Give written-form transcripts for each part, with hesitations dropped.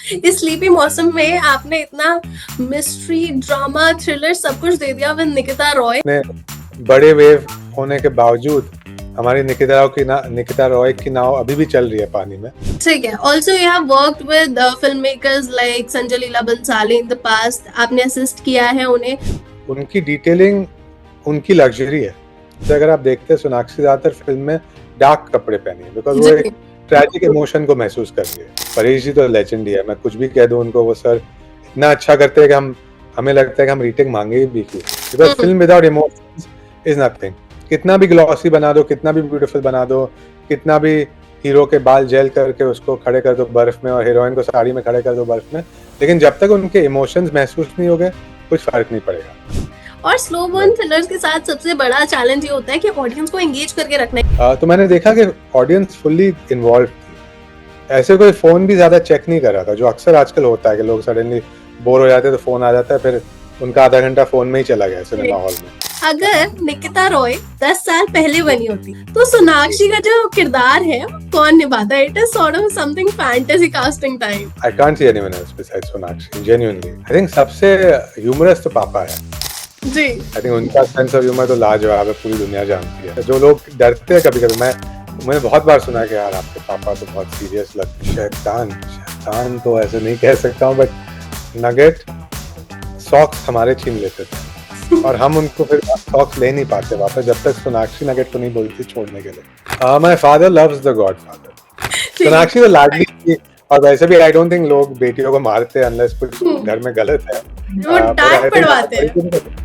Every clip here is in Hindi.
इस स्लीपी मौसम में आपने इतना मिस्ट्री, ड्रामा, थ्रिलर सब कुछ दे दिया विद निकिता रॉय। बड़े वेव होने के बावजूद हमारी निकिता रॉय की नाव अभी भी चल रही है पानी में। ठीक है। Also you have worked with film makers like Sanjay Leela Bhansali in the past. आपने असिस्ट किया है उन्हें। उनकी डिटेलिंग उनकी लग्जरी है। तो अगर आप देखते हैं सोनाक्षी ज्यादातर फिल्म में डार्क कपड़े पहनी है बिकॉज वो एक ट्रैजिक इमोशन को महसूस कर रही है। परेश जी तो लेजेंड ही है, मैं कुछ भी कह दूं उनको, वो सर इतना अच्छा करते हैं कि हमें लगता है कि हम रीटेक मांगे भी क्यों, because film without emotions is nothing. कितना भी ग्लॉसी बना दो, कितना भी ब्यूटीफुल बना दो, कितना भी हीरो के बाल जेल करके उसको खड़े कर दो बर्फ में और हीरोइन को साड़ी में खड़े कर दो बर्फ में, लेकिन जब तक उनके इमोशंस महसूस नहीं हो गए कुछ फर्क नहीं पड़ेगा। और स्लो बर्न थ्रिलर्स के साथ सबसे बड़ा चैलेंज ये होता है कि ऑडियंस को एंगेज करके रखना है। तो मैंने देखा कि ऑडियंस फुल्ली इन्वॉल्व थी। ऐसे कोई फोन भी ज्यादा चेक नहीं कर रहा था, जो अक्सर आजकल होता है कि लोग सडनली बोर हो जाते हैं तो फोन आ जाता है, फिर उनका आधा घंटा फोन में ही चला गया सिनेमा हॉल में। अगर निकिता रॉय 10 साल पहले बनी होती तो सोनाक्षी का जो किरदार है कौन निभाता? It is sort of something fantasy casting time. I can't see anyone else besides Sonakshi genuinely. I think सबसे ह्यूमरस तो पापा है जी। आई थिंक उनका सेंस ऑफ ह्यूमर तो लाजवाब है, पूरी दुनिया जानती है। जो लोग डरते हैं कभी कभी, मैंने बहुत बार सुना कि यार आपके पापा तो बहुत सीरियस लगते। शैतान तो ऐसे नहीं कह सकता हूँ, बट नगेट सॉक्स हमारे छीन लेते थे और हम उनको फिर सॉक्स ले नहीं पाते वापस जब तक सोनाक्षी नगेट को नहीं बोलती छोड़ने के लिए। My father loves the godfather. Sonakshi तो लाडली थी, और वैसे भी आई डोंट थिंक लोग बेटियों को मारते हैं अनलेस कुछ घर में गलत है। वो डांट पड़वाते हैं।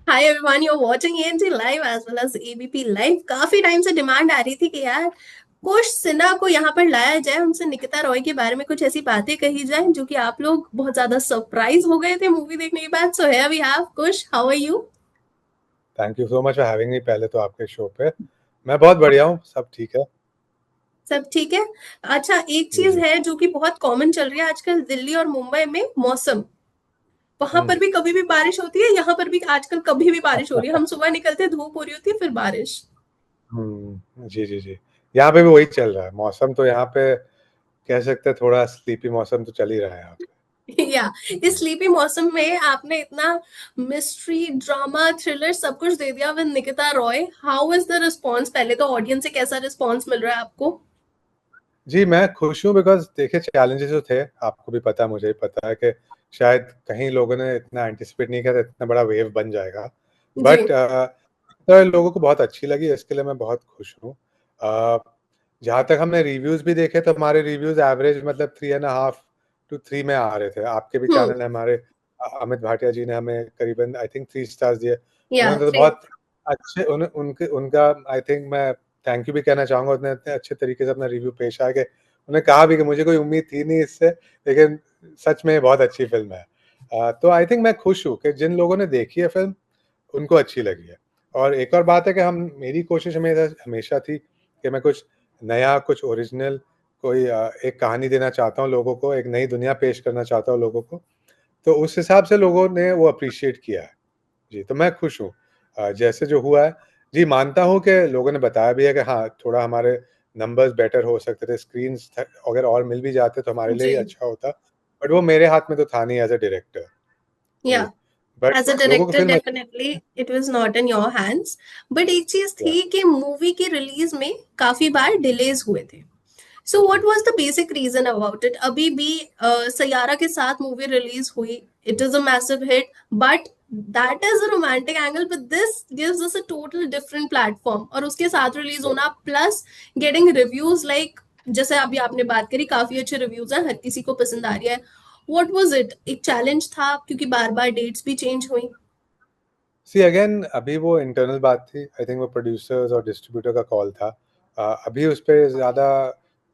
Hi everyone, you're watching ANG Live as well as ABP Live। काफी टाइम से डिमांड आ रही थी कि यार कुश सिन्हा को यहाँ पर लाया जाए, उनसे निकिता रॉय के बारे में कुछ ऐसी बातें कही जाए जो कि आप लोग बहुत ज्यादा सरप्राइज हो गए थे मूवी देखने के बाद। So here we have Kush, how are you? Thank you so much for having me पहले तो आपके शो पे। मैं बहुत बढ़िया हूँ, सब ठीक है। सब ठीक है। अच्छा, एक चीज है जो कि बहुत कॉमन चल रही है आजकल दिल्ली और मुंबई में, मौसम। वहां पर भी कभी भी बारिश होती है, यहाँ पर भी आजकल कभी भी बारिश हो रही है। हम सुबह निकलते हैं, धूप हो रही होती है, फिर बारिश। जी जी जी, यहाँ पे भी वही चल रहा है। मौसम तो यहाँ पे कह सकते हैं थोड़ा स्लीपी मौसम तो चल ही रहा है यहाँ पे। या इस स्लीपी मौसम में आपने इतना मिस्ट्री, ड्रामा, थ्रिलर सब कुछ दे दिया with Nikita Roy. How is the response? पहले तो ऑडियंस से कैसा रिस्पॉन्स मिल रहा है आपको? जी मैं खुश हूँ बिकॉज देखिए चैलेंजेस जो थे आपको भी पता, मुझे भी पता है कि शायद कहीं लोगों ने इतना एंटिसिपेट नहीं किया था इतना बड़ा वेव बन जाएगा, जी। बट तो लोगों को बहुत अच्छी लगी, इसके लिए मैं बहुत खुश हूँ। जहाँ तक हमने रिव्यूज भी देखे तो हमारे रिव्यूज एवरेज मतलब 3.5 to 3 में आ रहे थे। आपके भी चैनल है हमारे, अमित भाटिया जी ने हमें करीबन आई थिंक 3 स्टार्स दिए। या उन्होंने तो बहुत अच्छे उनका आई थिंक मैं थैंक यू भी कहना चाहूंगा। उन्होंने इतने अच्छे तरीके से अपना रिव्यू पेश आया कि उन्होंने कहा भी कि मुझे कोई उम्मीद थी नहीं इससे, लेकिन सच में बहुत अच्छी फिल्म है। तो आई थिंक मैं खुश हूँ कि जिन लोगों ने देखी है फिल्म उनको अच्छी लगी है। और एक और बात है कि मेरी कोशिश हमेशा थी कि मैं कुछ नया, कुछ ओरिजिनल, कोई एक कहानी देना चाहता हूँ लोगों को, एक नई दुनिया पेश करना चाहता हूँ लोगों को। तो उस हिसाब से लोगों ने वो अप्रिशिएट किया है। जी, तो मैं खुश हूँ जैसे जो हुआ है। जी, मानता हूँ कि लोगों ने बताया भी है कि हाँ, थोड़ा हमारे नंबर्स बेटर हो सकते थे, स्क्रीन्स अगर और मिल भी जाते तो हमारे लिए ही जी। अच्छा होता, बट वो मेरे हाथ में तो था नहीं एज़ अ डायरेक्टर। या जी, बट एज अ लोगों को director film definitely it was not in your hands. But एक चीज थी कि मूवी की रिलीज में काफी बार डिलेज हुए थे। So what was the basic reason about it? अभी भी सयारा के साथ मूवी रिलीज हुई, it is a massive hit, but that is a romantic angle, but this gives us a total different platform. और उसके साथ रिलीज होना प्लस गेटिंग रिव्यूज लाइक, जैसे अभी आपने बात करी, काफी अच्छे रिव्यूज हैं, हर किसी को पसंद आ रही है। What was it? एक चैलेंज था क्योंकि बार बार डेट्स भी चेंज हुई। सी अगेन अभी वो इंटरनल बात थी, आई थिंक वो प्रोड्यूसर्स और डिस्ट्रीब्यूटर का कॉल था। अभी उस पर ज़्यादा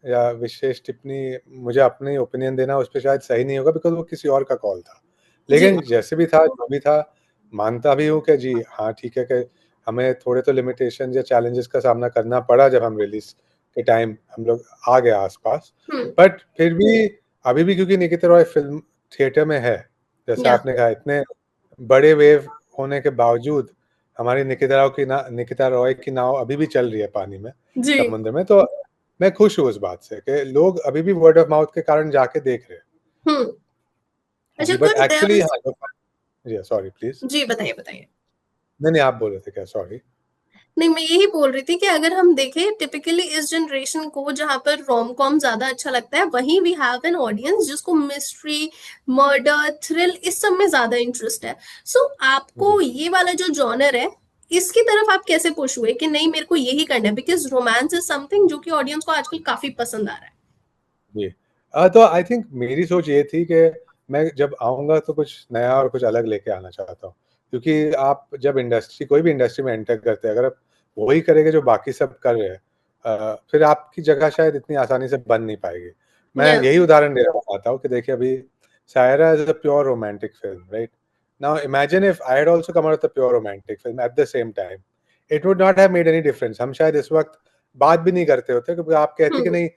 या विशेष टिप्पणी, मुझे अपनी ओपिनियन देना उस पर शायद सही नहीं होगा बिकॉज वो किसी और का कॉल था। जी। लेकिन जैसे भी था जो भी था, मानता भी हूँ कि जी हाँ ठीक है कि हमें थोड़े तो लिमिटेशन या चैलेंजेस का सामना करना पड़ा जब हम रिलीज के टाइम हम लोग आ गए आसपास, बट फिर भी अभी भी क्योंकि निकिता रॉय फिल्म थिएटर में है, जैसे या आपने कहा इतने बड़े वेव होने के बावजूद हमारी निकिता रॉय की नाव अभी भी चल रही है पानी में, जी। समुद्र में। तो मैं खुश हूँ उस बात से कि लोग अभी भी वर्ड ऑफ माउथ के कारण जाके देख रहे हैं। हम्म। अच्छा, जी, तो बट देयर एक्चुअली इज। हाँ, जी सॉरी प्लीज। जी, बताइए बताइए। नहीं नहीं, आप बोल रहे थे क्या? सॉरी। नहीं, मैं यही बोल रही थी कि अगर हम देखें टिपिकली इस जनरेशन को जहां पर रोम कॉम ज्यादा अच्छा लगता है, वहीं वी हैव एन ऑडियंस जिसको मिस्ट्री, मर्डर, थ्रिल इस सब में ज्यादा इंटरेस्ट है। सो जी आपको ये वाला जो जॉनर है, इसकी तरफ आप कैसे पुश हुए कि नहीं मेरे को यही करना है, बिकॉज रोमांस इज समथिंग जो कि ऑडियंस को आजकल काफी पसंद आ रहा है। जी। तो आई थिंक मेरी सोच ये थी कि मैं जब आऊँगा तो कुछ नया और कुछ अलग लेके आना चाहता हूँ। क्योंकि आप जब कोई भी इंडस्ट्री में एंटर करते हैं, अगर आप वही करेंगे जो बाकी सब कर रहे हैं, फिर आपकी जगह शायद इतनी आसानी से बन नहीं पाएगी। मैं या। यही उदाहरण देना चाहता हूँ कि देखिए अभी Saira is a pure romantic film, right? Now imagine if I had also come out with a pure romantic film at the same time, it would not have made any difference. हम शायद इस वक़्त बात भी नहीं करते होते, क्योंकि आप कहती कि हम्म। नहीं,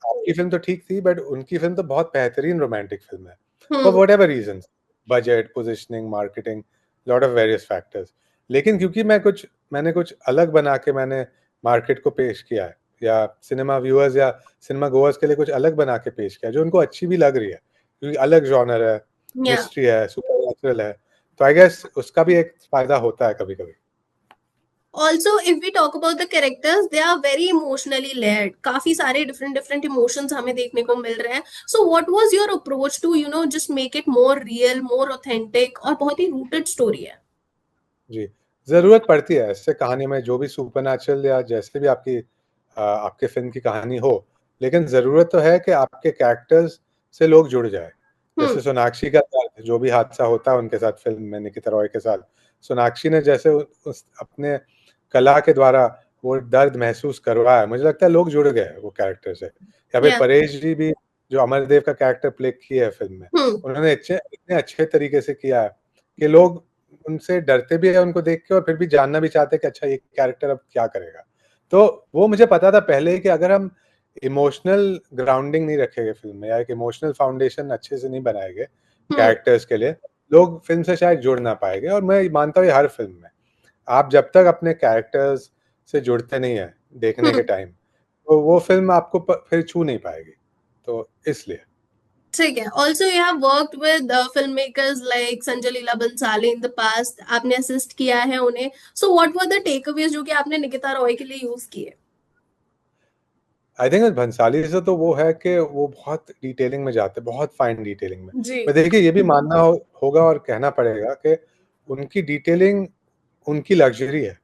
आपकी फ़िल्म तो ठीक थी बट उनकी फ़िल्म तो बहुत बेहतरीन रोमांटिक फ़िल्म है। For hmm. Whatever reasons, budget, positioning, marketing, lot of various factors. लेकिन क्योंकि मैंने कुछ अलग बना के मैंने मार्केट को पेश किया है, या सिनेमा व्यूअर्स या सिनेमा गोअर्स के लिए कुछ अलग बना के पेश किया है, जो उनको अच्छी भी लग रही है, क्योंकि अलग जॉनर है, या। मिस्ट्री है, सुपरनैचुरल है, तो आई गेस उसका भी एक फ़ायदा होता है कभी-कभी। Also if we talk about the characters, they are very emotionally layered, काफी सारे डिफरेंट डिफरेंट इमोशंस हमें देखने को मिल रहे हैं। So what was your approach to just make it more real, more authentic, और बहुत ही रूटेड स्टोरी है। जी, ज़रूरत पड़ती है ऐसे कहानी में, जो भी सुपरनैचुरल या जैसे भी आपके फ़िल्म की कहानी हो, लेकिन ज़रूरत तो है कि आपके कैरेक्टर्स से लोग जुड़ जाएँ। हम्म। जैसे सोनाक्षी का दर्द, जो भी हादसा होता है उनके साथ फ़िल्म में निकिता रॉय के साथ, सोनाक्षी ने जैसे उस अपने कला के द्वारा वो दर्द महसूस करवाया, मुझे लगता है लोग जुड़ गए वो कैरेक्टर से। या फिर या। परेश जी भी, जो अमरदेव का कैरेक्टर प्ले किए है फ़िल्म में, हम्म। उन्होंने इतने अच्छे तरीके से किया है कि लोग उनसे डरते भी हैं उनको देख के, और फिर भी जानना भी चाहते हैं कि अच्छा ये कैरेक्टर अब क्या करेगा। तो वो मुझे पता था पहले ही कि अगर हम इमोशनल ग्राउंडिंग नहीं रखेंगे फ़िल्म में, या एक इमोशनल फाउंडेशन अच्छे से नहीं बनाएँगे हम्म। कैरेक्टर्स के लिए, लोग फ़िल्म से शायद जुड़ ना पाएँगे। और मैं मानता हूँ ये हर फ़िल्म में, आप जब तक अपने कैरेक्टर्स से जुड़ते नहीं हैं देखने के हम्म। टाइम, तो वो फ़िल्म आपको फिर छू नहीं पाएगी। तो इसलिए। ठीक है। Also you have worked with film makers like Sanjay Leela Bhansali in the past, आपने असिस्ट किया है उन्हें। So what were the takeaways जो कि आपने निकिता रॉय के लिए यूज किए। आई थिंक भंसाली से तो वो है कि वो बहुत डिटेलिंग में जाते हैं, बहुत फाइन डिटेलिंग में। जी। पर देखिए ये भी मानना होगा और कहना पड़ेगा कि उनकी डिटेलिंग उनकी लग्ज़री है।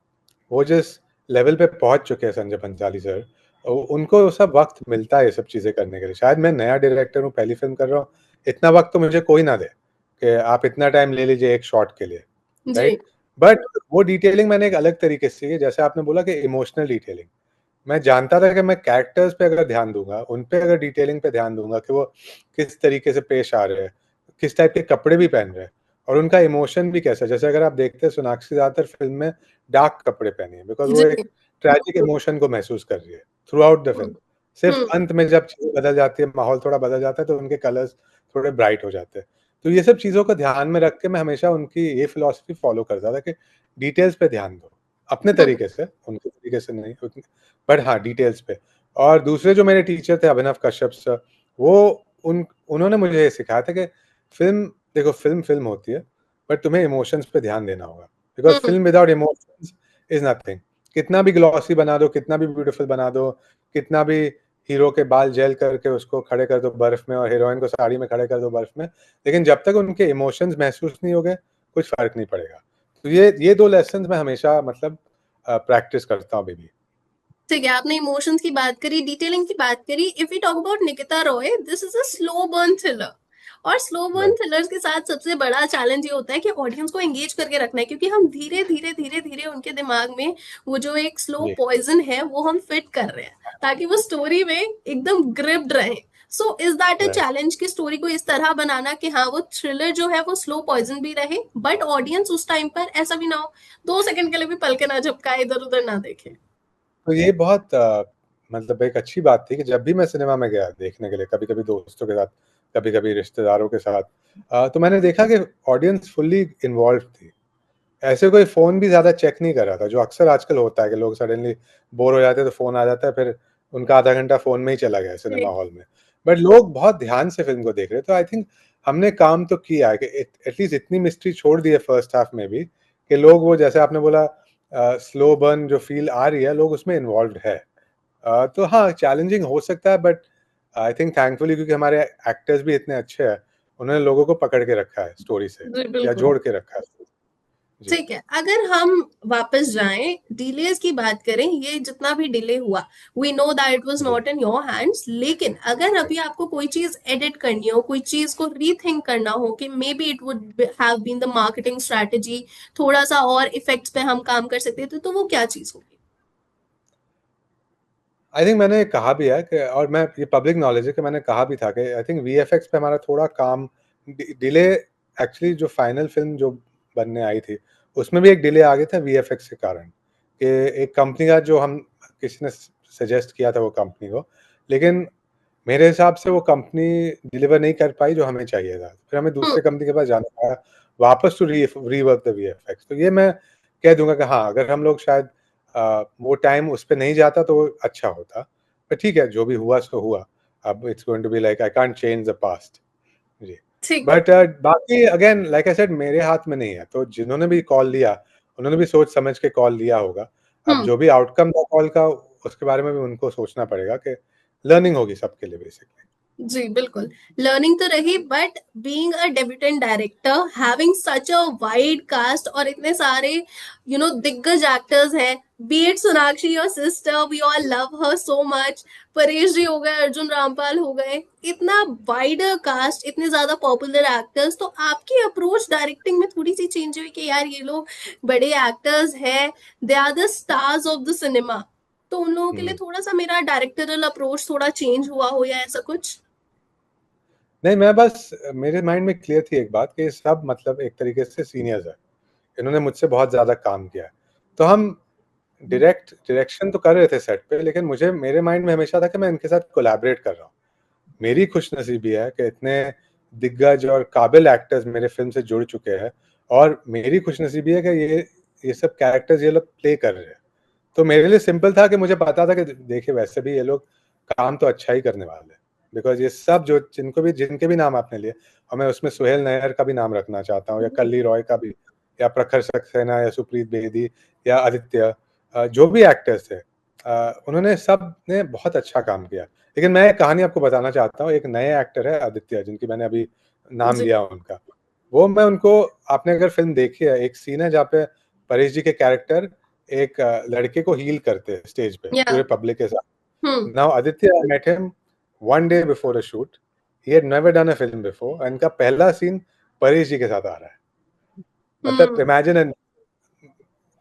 वो जिस लेवल पे पहुँच चुके हैं संजय भंसाली सर, उनको सब वक़्त मिलता है ये सब चीज़ें करने के लिए। शायद मैं नया डायरेक्टर हूँ, पहली फ़िल्म कर रहा हूँ, इतना वक़्त तो मुझे कोई ना दे कि आप इतना टाइम ले लीजिए एक शॉट के लिए, जी। राइट? बट वो डिटेलिंग मैंने एक अलग तरीके से की, जैसे आपने बोला कि इमोशनल डिटेलिंग। मैं जानता था कि मैं कैरेक्टर्स पे अगर ध्यान दूँगा, उन पे अगर डिटेलिंग पे ध्यान दूँगा कि वो किस तरीके से पेश आ रहे हैं, किस टाइप के कपड़े भी पहन रहे हैं, और उनका इमोशन भी कैसा है। जैसे अगर आप देखते हैं सोनाक्षी ज़्यादातर फ़िल्म में डार्क कपड़े पहनी है, बिकॉज़ वो जी। एक ट्रेजिक इमोशन को महसूस कर रही है थ्रू आउट द फ़िल्म। सिर्फ़ हम्म। अंत में जब चीज़ें बदल जाती है, माहौल थोड़ा बदल जाता है, तो उनके कलर्स थोड़े ब्राइट हो जाते हैं। तो ये सब चीज़ों को ध्यान में रख के मैं हमेशा उनकी ये फ़िलॉसफ़ी फ़ॉलो करता था कि डिटेल्स पे ध्यान दो, अपने हम्म। तरीके से, उनके तरीके से नहीं उतनी, बट हाँ, डिटेल्स पे। और दूसरे जो मेरे टीचर थे अभिनव कश्यप सर, वो उन्होंने मुझे ये सिखाया था कि फ़िल्म देखो, फ़िल्म फ़िल्म होती है, बट तुम्हें इमोशंस पे ध्यान देना होगा, because hmm. Film without emotions is nothing. कितना भी ग्लॉसी बना दो, कितना भी ब्यूटीफुल बना दो, कितना भी हीरो के बाल जेल करके उसको खड़े कर दो बर्फ में और हीरोइन को साड़ी में खड़े कर दो बर्फ में, लेकिन जब तक उनके इमोशंस महसूस नहीं होंगे, कुछ फ़र्क नहीं पड़ेगा। तो ये 2 लेसन्स मैं हमेशा मतलब प्रैक्टिस करता हूँ अभी भी। ठीक है, आपने इमोशंस की बात करी, डिटेलिंग की बात करी। If we talk about Nikita Roy, this is a slow burn thriller. और स्लो बर्न राइट, थ्रिलर्स के साथ सबसे बड़ा चैलेंज ये होता है कि ऑडियंस को एंगेज करके रखना है, क्योंकि हम धीरे धीरे धीरे धीरे उनके दिमाग में वो जो एक स्लो जी, पॉइजन है वो हम फिट कर रहे हैं, ताकि वो स्टोरी में एकदम ग्रिप्ड रहे। So is that a right. Challenge की स्टोरी को इस तरह बनाना कि हाँ वो थ्रिलर जो है वो स्लो पॉइजन भी रहे, बट ऑडियंस उस टाइम पर ऐसा भी ना हो 2 सेकंड के लिए भी पलके ना झपकाए, इधर उधर ना देखे। तो ये बहुत मतलब एक अच्छी बात थी कि जब भी मैं सिनेमा में गया देखने के लिए, कभी-कभी दोस्तों के साथ, कभी-कभी रिश्तेदारों के साथ। तो मैंने देखा कि ऑडियंस फुल्ली इन्वॉल्व्ड थी। ऐसे कोई फ़ोन भी ज़्यादा चेक नहीं कर रहा था, जो अक्सर आजकल होता है कि लोग सडनली बोर हो जाते हैं तो फ़ोन आ जाता है, फिर उनका आधा घंटा फ़ोन में ही चला गया सिनेमा हॉल में। बट लोग बहुत ध्यान से फ़िल्म को देख रहे हैं, तो आई थिंक हमने काम तो किया है कि एटलीस्ट इतनी मिस्ट्री छोड़ दी है फर्स्ट हाफ में भी कि लोग वो जैसे आपने बोला स्लो बर्न जो फ़ील आ रही है, लोग उसमें इन्वॉल्व्ड है। तो हाँ, चैलेंजिंग हो सकता है बट आई थिंक थैंकफुली क्योंकि हमारे एक्टर्स भी इतने अच्छे हैं, उन्होंने लोगों को पकड़ के रखा है स्टोरी से जी या बिल्कुल। जोड़ के रखा है। जी। ठीक है, अगर हम वापस जाएं, डिलेज की बात करें, ये जितना भी डिले हुआ, we know that it was जी। नॉट इन योर हैंड्स, लेकिन अगर अभी आपको कोई चीज एडिट करनी हो, कोई चीज को रीथिंक करना हो कि maybe it would have been the marketing strategy, थोड़ा सा और इफेक्ट्स पे हम काम कर सकते थे, तो वो क्या चीज होगी? आई थिंक मैंने कहा भी है कि और मैं ये पब्लिक नॉलेज है कि मैंने कहा भी था कि आई थिंक वीएफएक्स पे हमारा थोड़ा काम डिले एक्चुअली जो फाइनल फिल्म जो बनने आई थी उसमें भी एक डिले आ गया था वीएफएक्स के कारण कि एक कंपनी का जो हम किसी ने सजेस्ट किया था वो कंपनी को, लेकिन मेरे हिसाब से वो कंपनी डिलीवर नहीं कर पाई जो हमें चाहिए था, फिर हमें हम्म। दूसरे कंपनी के पास जाना पड़ा वापस टू रीवर्क द वीएफएक्स। तो ये मैं कह दूंगा कि हाँ, अगर हम लोग शायद वो टाइम उस पे नहीं जाता तो वो अच्छा होता। पर ठीक है, जो भी हुआ सो हुआ। अब it's going to be like I can't change the past. जी। ठीक है। बट बाकी अगेन लाइक आई सेड मेरे हाथ में नहीं है, तो जिन्होंने भी कॉल लिया उन्होंने भी सोच समझ के कॉल लिया होगा। अब हम्म। जो भी आउटकम था कॉल का उसके बारे में भी उनको सोचना पड़ेगा कि लर्निंग होगी सबके लिए बेसिकली। जी बिल्कुल, लर्निंग तो रही, but being a debutante director, having such a wide cast और इतने सारे दिग्गज एक्टर्स हैं, be it Sonakshi your sister, we all love her so much, Paresh ji हो गए, अर्जुन रामपाल हो गए, इतना वाइडर कास्ट, इतने ज्यादा पॉपुलर एक्टर्स, तो आपकी अप्रोच डायरेक्टिंग में थोड़ी सी चेंज हुई कि यार ये लोग बड़े एक्टर्स हैं, they are the stars of the cinema, तो उन लोगों के लिए थोड़ा सा मेरा डायरेक्टरल अप्रोच थोड़ा चेंज हुआ हो या ऐसा कुछ? नहीं, मैं बस मेरे माइंड में क्लियर थी एक बात कि सब मतलब एक तरीके से सीनियर्स है। इन्होंने मुझसे बहुत ज़्यादा काम किया है। तो हम डायरेक्शन तो कर रहे थे सेट पे, लेकिन मुझे मेरे माइंड में हमेशा था कि मैं इनके साथ कोलैबोरेट कर रहा हूँ। मेरी खुशनसीबी है कि इतने दिग्गज और काबिल एक्टर्स मेरे फ़िल्म से जुड़ चुके हैं और मेरी खुशनसीबी है कि ये सब कैरेक्टर्स ये लोग प्ले कर रहे हैं। तो मेरे लिए सिंपल था कि मुझे पता था कि देखिए वैसे भी ये लोग काम तो अच्छा ही करने वाले हैं। बिकॉज़ ये सब जो जिनके भी नाम आपने लिए और मैं उसमें सुहेल नैयर का भी नाम रखना चाहता हूँ या कल्ली रॉय का भी या प्रखर सक्सेना या सुप्रीत बेदी या आदित्य, जो भी एक्टर्स थे, उन्होंने सब ने बहुत अच्छा काम किया। लेकिन मैं एक कहानी आपको बताना चाहता हूँ, एक नए एक्टर है आदित्य जिनकी मैंने अभी नाम जी। लिया उनका। वो मैं उनको आपने अगर फ़िल्म देखी है, एक सीन है जहाँ पे परेश जी के कैरेक्टर एक लड़के को हील करते हैं स्टेज पे या। पूरे पब्लिक के साथ। Hmm. Now Aditya I met him one day before a shoot. He had never done a film before और इनका पहला सीन परेश जी के साथ आ रहा है। मतलब hmm. Imagine an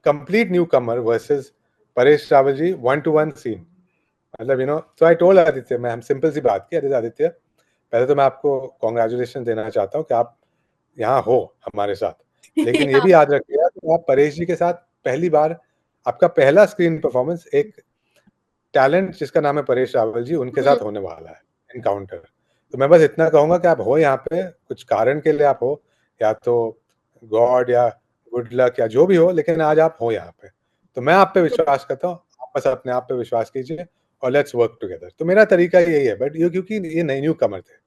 complete newcomer versus Paresh Rawal ji one to one scene. मतलब सो आई टोल्ड आदित्य, मैं हम सिंपल सी बात की, अरे आदित्य पहले तो मैं आपको कांग्रेचुलेशन देना चाहता हूँ कि आप यहाँ हो हमारे साथ। लेकिन ये या। भी याद रखिएगा कि आप परेश जी के साथ पहली बार आपका पहला स्क्रीन परफॉर्मेंस एक टैलेंट जिसका नाम है परेश रावल जी उनके हम्म। साथ होने वाला है, एनकाउंटर। तो मैं बस इतना कहूँगा कि आप हो यहाँ पे, कुछ कारण के लिए आप हो, या तो गॉड या गुड लक या जो भी हो, लेकिन आज आप हो यहाँ पे। तो मैं आप पे विश्वास करता हूँ, आप बस अपने आप पे विश्वास कीजिए और लेट्स वर्क टुगेदर। तो मेरा तरीका यही है, बट ये क्योंकि ये नए न्यू कमर थे।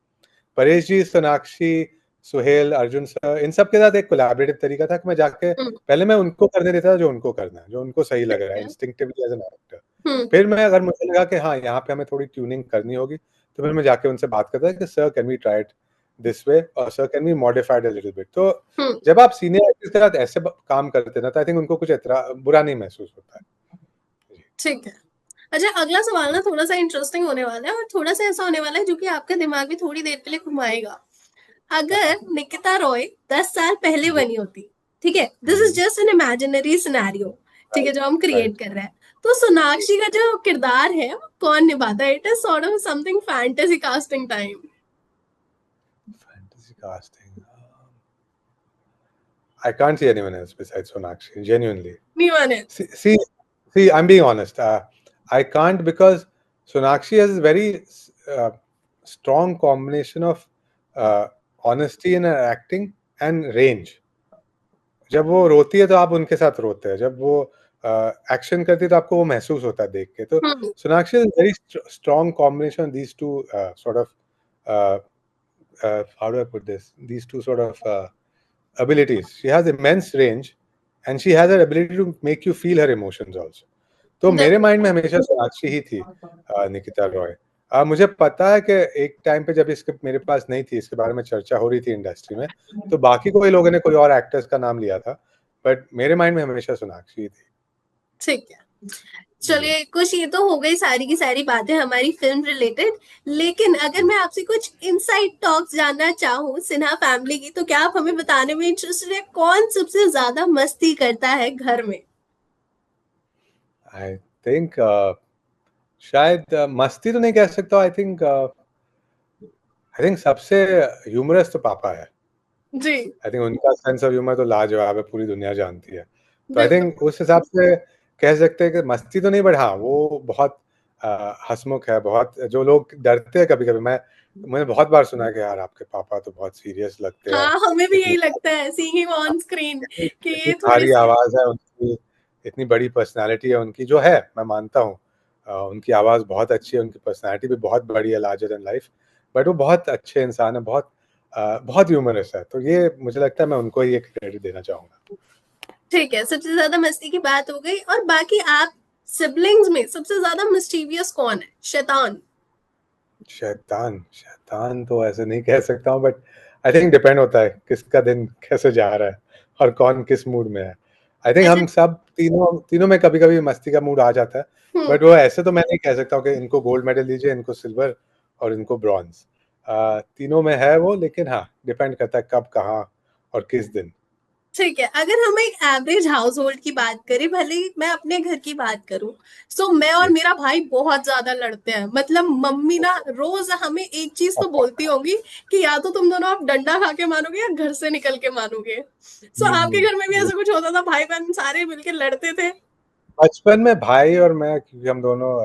परेश जी, सोनाक्षी, सुहेल, अर्जुन सर, इन सब के साथ एक कोलैबोरेटिव तरीका था कि मैं जाके हम्म। पहले मैं उनको करने देता था जो उनको करना है, जो उनको सही लग ठीक रहा है है। Instinctively as an actor. Hmm. फिर मैं अगर मुझे लगा कि हाँ, यहाँ पे हमें थोड़ी ट्यूनिंग करनी होगी, तो फिर मैं जाके उनसे बात करता कि sir can we try it this way और sir can we modify it a little bit. तो हम्म। जब आप सीनियर आर्टिस्ट के साथ ऐसे काम करते हैं ना, तो आई थिंक उनको कुछ बुरा नहीं महसूस होता है। जी। ठीक है। अच्छा, अगला सवाल ना थोड़ा सा इंटरेस्टिंग होने वाला है और थोड़ा सा ऐसा होने वाला है जो कि आपका दिमाग भी थोड़ी देर के लिए घुमाएगा। अगर निकिता रॉय 10 साल पहले जी। बनी होती, ठीक है, this is hmm. Just an imaginary scenario, ठीक है, राइट। जो हम क्रिएट राइट। कर रहे हैं, तो सोनाक्षी का जो किरदार है वो कौन निभाता है? It is sort of something fantasy casting time. Fantasy casting, I can't see anyone else besides Sonakshi, genuinely. Me one it. See, see, see, I'm being honest. I can't because Sonakshi has a very strong combination of honesty in acting and range. जब वो रोती है तो आप उनके साथ रोते हैं, जब वो एक्शन करती है तो आपको वो महसूस होता है देख के। तो हम्म। Sonakshi is very strong combination these two sort of, how do I put this? These two sort of abilities. She has immense range, and she has her ability to make you feel her emotions also. तो मेरे माइंड में हमेशा सोनाक्षी ही थी, निकिता रॉय। मुझे पता है कि एक टाइम पे जब इसके मेरे पास नहीं थी, इसके बारे में चर्चा हो रही थी इंडस्ट्री में, तो बाकी कोई लोगों ने कोई और एक्टर्स का नाम लिया था, बट मेरे माइंड में हमेशा सोनाक्षी ही थी। ठीक है, जी। चलिए कुछ ये तो हो गई सारी की सारी बातें हमारी फिल्म रिलेटेड, लेकिन अगर मैं आपसे कुछ इनसाइड टॉक्स जानना चाहूँ सिन्हा फैमिली की, तो क्या आप हमें बताने में इंटरेस्टेड है कौन सबसे ज्यादा मस्ती करता है घर में? आई थिंक शायद मस्ती तो नहीं कह सकता, आई थिंक सबसे ह्यूमरस तो पापा है। जी। आई थिंक उनका सेंस ऑफ ह्यूमर तो लाजवाब है, पूरी दुनिया जानती है। तो आई बिल्कुल। थिंक उस हिसाब से कह सकते हैं कि मस्ती तो नहीं, बट हाँ वो बहुत हंसमुख है। बहुत जो लोग डरते हैं कभी कभी, मैंने बहुत बार सुना है कि यार आपके पापा तो बहुत सीरियस लगते हैं, हाँ, हमें भी इतनी यही लगता है सीइंग हिम ऑन स्क्रीन इतनी कि इतनी ये थोड़े भारी से। आवाज है उनकी, इतनी बड़ी पर्सनालिटी है उनकी, जो है मैं मानता हूँ। उनकी आवाज बहुत अच्छी है, उनकी पर्सनालिटी भी बहुत बड़ी है, लार्जर देन लाइफ। बट वो बहुत अच्छे इंसान है, बहुत ह्यूमरस है। तो ये मुझे लगता है मैं उनको ही एक क्रेडिट देना चाहूंगा। ठीक है, सबसे ज्यादा मस्ती की बात हो गई, और बाकी आप सिबलिंग्स में सबसे ज्यादा मिस्टीवियस कौन है, शैतान? शैतान शैतान तो ऐसे नहीं कह सकता हूँ, बट आई थिंक डिपेंड होता है किसका दिन कैसे जा रहा है और कौन किस मूड में है। आई थिंक ऐसे। हम सब तीनों तीनों में कभी कभी मस्ती का मूड आ जाता है, हम्म। बट वो ऐसे तो मैं नहीं कह सकता हूँ कि इनको गोल्ड मेडल दीजिए, इनको सिल्वर और इनको ब्रॉन्ज। तीनों में है वो, लेकिन हाँ डिपेंड करता है कब, कहाँ और किस दिन। ठीक है, अगर हम एक एवरेज हाउस होल्ड की बात करें, भले ही मैं अपने घर की बात करूं, सो मैं और जी। मेरा भाई बहुत ज्यादा लड़ते हैं। मतलब मम्मी ना रोज हमें एक चीज तो बोलती होंगी कि या तो तुम दोनों आप डंडा खा के मानोगे या घर से निकल के मानोगे। सो आपके घर में भी जी। ऐसा कुछ होता था, भाई बहन सारे मिलके लड़ते थे? बचपन में भाई और मैं, क्योंकि हम दोनों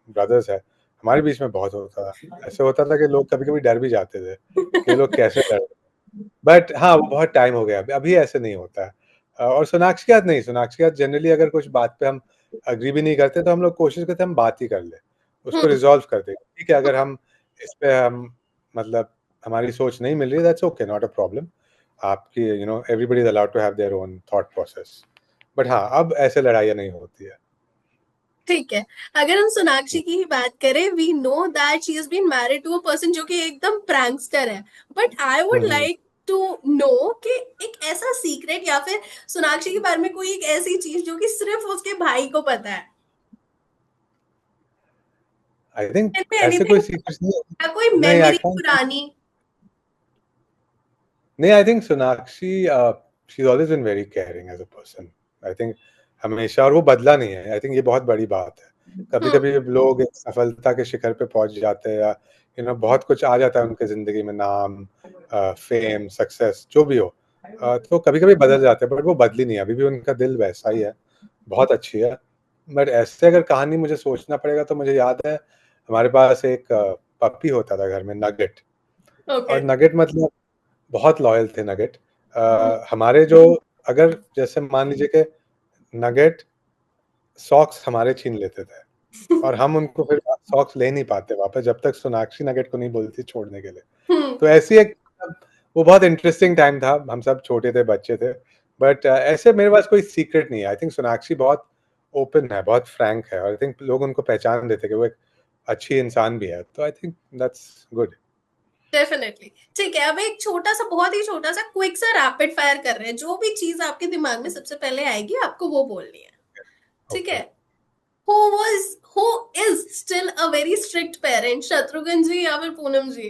ब्रदर्स हैं, हमारे बीच में बहुत होता था। ऐसे होता था कि लोग कभी कभी डर भी जाते थे कि ये लोग कैसे लड़। बट हाँ वो बहुत टाइम हो गया, अभी ऐसे नहीं होता है। और सोनाक्षी के साथ नहीं, सोनाक्षी के साथ जनरली अगर कुछ बात पे हम अग्री भी नहीं करते तो हम लोग कोशिश करते हैं हम बात ही कर ले, उसको हम्म। रिजॉल्व कर दें। ठीक है, अगर हम इस पे हम मतलब हमारी सोच नहीं मिल रही, that's okay, not a problem. आपकी everybody is allowed to have their own thought process. But हाँ अब ऐसे लड़ाइयाँ नहीं होती है। ठीक है, अगर हम सोनाक्षी की ही बात करें, we know that she has been married to a person जो कि एकदम प्रैंकस्टर है, but I would hmm. Like to know कि एक ऐसा सीक्रेट या फिर सोनाक्षी के बारे में कोई एक ऐसी चीज जो कि सिर्फ उसके भाई को पता है। आई थिंक ऐसे कोई एनीथिंग, सीक्रेट्स नहीं। या कोई नहीं आई मेमोरी कांट। पुरानी? नहीं, I think Sonakshi she is always been very caring as a person. I think हमेशा, और वो बदला नहीं है। आई थिंक ये बहुत बड़ी बात है। कभी हम्म। कभी लोग एक सफलता के शिखर पे पहुंच जाते हैं, या बहुत कुछ आ जाता है उनके जिंदगी में, नाम, फेम, सक्सेस, जो भी हो। तो कभी कभी बदल जाते हैं, बट वो बदली नहीं है, अभी भी उनका दिल वैसा ही है, बहुत अच्छी है। बट ऐसे अगर कहानी मुझे सोचना पड़ेगा तो मुझे याद है हमारे पास एक पपी होता था घर में, नगेट। ओके। और नगेट मतलब बहुत लॉयल थे नगेट। हमारे जो, अगर जैसे मान लीजिए कि नगेट सॉक्स हमारे छीन लेते थे, और हम उनको फिर सॉक्स ले नहीं पाते वापस जब तक सोनाक्षी नगेट को नहीं बोलती छोड़ने के लिए। हम्म। तो ऐसी एक, वो बहुत इंटरेस्टिंग टाइम था, हम सब छोटे थे, बच्चे थे। बट ऐसे मेरे पास कोई सीक्रेट नहीं है। आई थिंक सोनाक्षी बहुत ओपन है, बहुत फ्रैंक है, और आई थिंक लोग उनको पहचान देते कि वो एक अच्छी इंसान भी है। तो I think that's good. Definitely. ठीक है, अब एक छोटा सा, बहुत ही छोटा सा क्विक सा रैपिड फायर कर रहे हैं, जो भी चीज आपके दिमाग में सबसे पहले आएगी आपको वो बोलनी है। ठीक है? Okay. who was who is still a very strict parent, Shatrughan ji या फिर Poonam ji?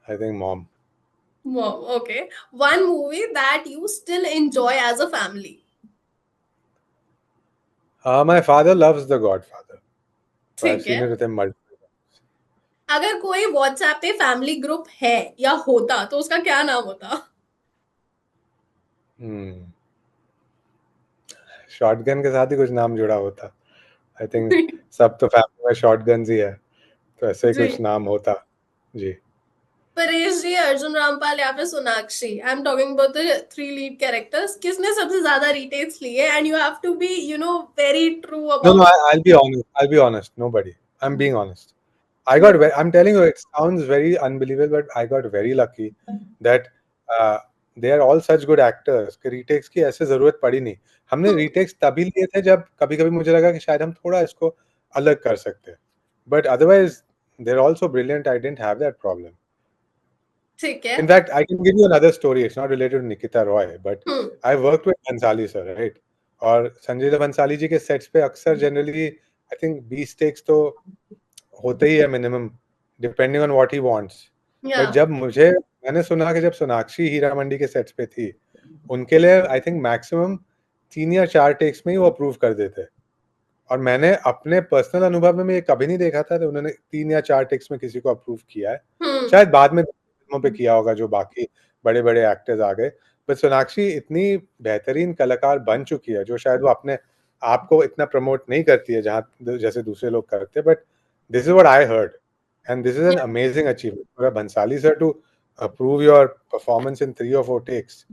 I think mom. Wow, okay. One movie that you still enjoy as a family? My father loves the godfather, so I've ठीक है, seen it with him multiple times. अगर कोई व्हाट्सएप पे फैमिली ग्रुप है या होता तो उसका क्या नाम होता? हम्म, शॉटगन के साथ ही कुछ नाम जुड़ा होता। आई थिंक सब तो फैमिली में शॉटगन्स ही है, तो ऐसे ही जी। कुछ नाम होता। जी। परेश जी, अर्जुन रामपाल या फिर Sonakshi, I am talking about the 3 lead characters, किसने सबसे ज्यादा रीटेक्स लिए? And you have to be very true No, about. I'll be honest. I'll be honest. Nobody. I'm being honest. I'm telling you, it sounds very unbelievable, but I got very lucky that they are all such good actors कि retakes की ऐसे जरूरत पड़ी नहीं. हमने retakes तभी लिए थे जब कभी-कभी मुझे लगा कि शायद हम थोड़ा इसको अलग कर सकते हैं. But otherwise, they're also brilliant. I didn't have that problem. ठीक है। In fact, I can give you another story. It's not related to Nikita Roy, but hmm. I worked with Bhansali sir, right? और संजय दत्त भंसाली जी के सेट्स पे अक्सर जनरली आई थिंक 20 टेक्स तो होते ही है minimum, depending on what he wants. या। बट जब मैंने सुना कि जब सोनाक्षी हीरा मंडी के सेट्स पे थी, उनके लिए आई थिंक मैक्सिमम 3 या 4 टेक्स में ही वो अप्रूव कर देते. और मैंने अपने पर्सनल अनुभव में ये कभी नहीं देखा था कि उन्होंने 3 या 4 टेक्स में किसी को अप्रूव किया है. शायद बाद में फिल्मों पे किया होगा जो बाकी बड़े-बड़े एक्टर्स आ गए. बट सोनाक्षी इतनी बेहतरीन कलाकार बन चुकी है जो शायद वो अपने आप को इतना प्रमोट नहीं करती है जहाँ जैसे दूसरे लोग करते हैं. But this is what I heard and this is an amazing achievement for Bhansali sir to approve your performance in 3 और 4 टेक्स.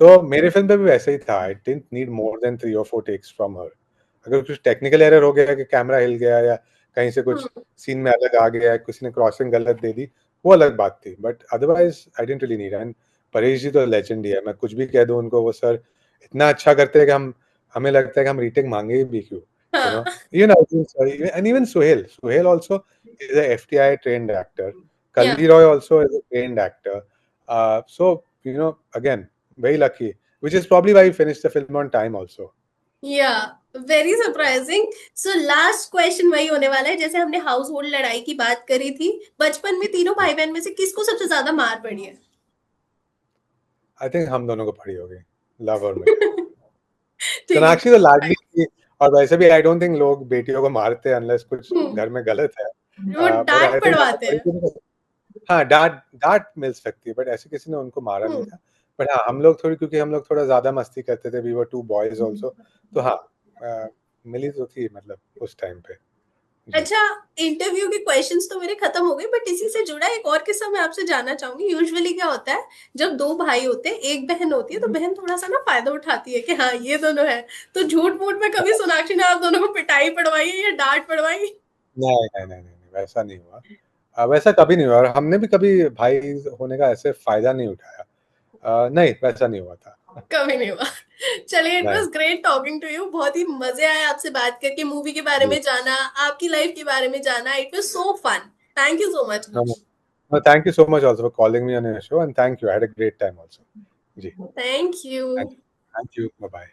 तो मेरे फिल्म पे भी वैसे ही था. I didn't need more than 3 और 4 टेक्स फ्रॉम हर. अगर कुछ टेक्निकल एरर हो गया कि कैमरा हिल गया या कहीं से कुछ सीन में अलग आ गया, किसी ने क्रॉसिंग गलत दे दी, वो अलग बात थी. But otherwise I didn't really need. And Paresh ji तो लेजेंड ही है. मैं कुछ भी कह दूं उनको, वो सर इतना अच्छा करते हैं कि हमें लगता है कि हम रीटेक मांगे भी क्यों. हाँ। you know and even Suhail also is a FTI trained actor. या। Kalli Roy also is a trained actor. So again, very lucky, which is probably why he finished the film on time also. या, very surprising. So last question वही होने वाला है, जैसे हमने हाउस होल्ड लड़ाई की बात करी थी, बचपन में तीनों भाई बहन में से किसको सबसे ज्यादा मार पड़ी है? आई थिंक हम दोनों को पड़ी होगी, लव और मिट. ठीक है। सोनाक्षी तो लाडली थी. और वैसे भी आई डोंट थिंक लोग बेटियों को मारते हैं अनलेस कुछ हम्म। घर में गलत है. वो बट डांट आई थिंक हमें पड़वाते पड़ी हैं। थी. हाँ, डांट डांट मिल सकती है, बट ऐसे किसी ने उनको मारा नहीं हम्म। था. बट हाँ, क्योंकि हम लोग थोड़ा ज्यादा मस्ती करते थे. We were 2 boys also. तो हाँ, मिली तो थी मतलब उस टाइम पे. जी. अच्छा, इंटरव्यू के क्वेश्चंस तो मेरे खत्म हो गए, बट इसी से जुड़ा एक और किस्सा मैं आपसे जानना चाहूंगी. यूजुअली क्या होता है, जब दो भाई होते हैं, एक बहन होती है, तो बहन थोड़ा सा ना फायदा उठाती है कि हाँ ये दोनों है. तो झूठ मूठ में कभी सोनाक्षी ने आप दोनों को पिटाई पड़वाई है या डांट पड़वाई? नहीं, नहीं, नहीं, नहीं, नहीं, वैसा नहीं हुआ. वैसा कभी नहीं हुआ और हमने भी कभी भाई होने का ऐसे फायदा नहीं उठाया. नहीं, वैसा नहीं हुआ था. कभी नहीं हुआ. चलिए, इट नहीं. Was great talking to you. बहुत ही मजे आए आपसे बात करके, मूवी के बारे जी. में जाना, आपकी लाइफ के बारे में जाना. It was so fun. Thank you so much. No, no. No, thank you so much also for calling me on your show, and thank you. I had a great time also. जी. Thank you. Thank you. Thank you. Bye-bye.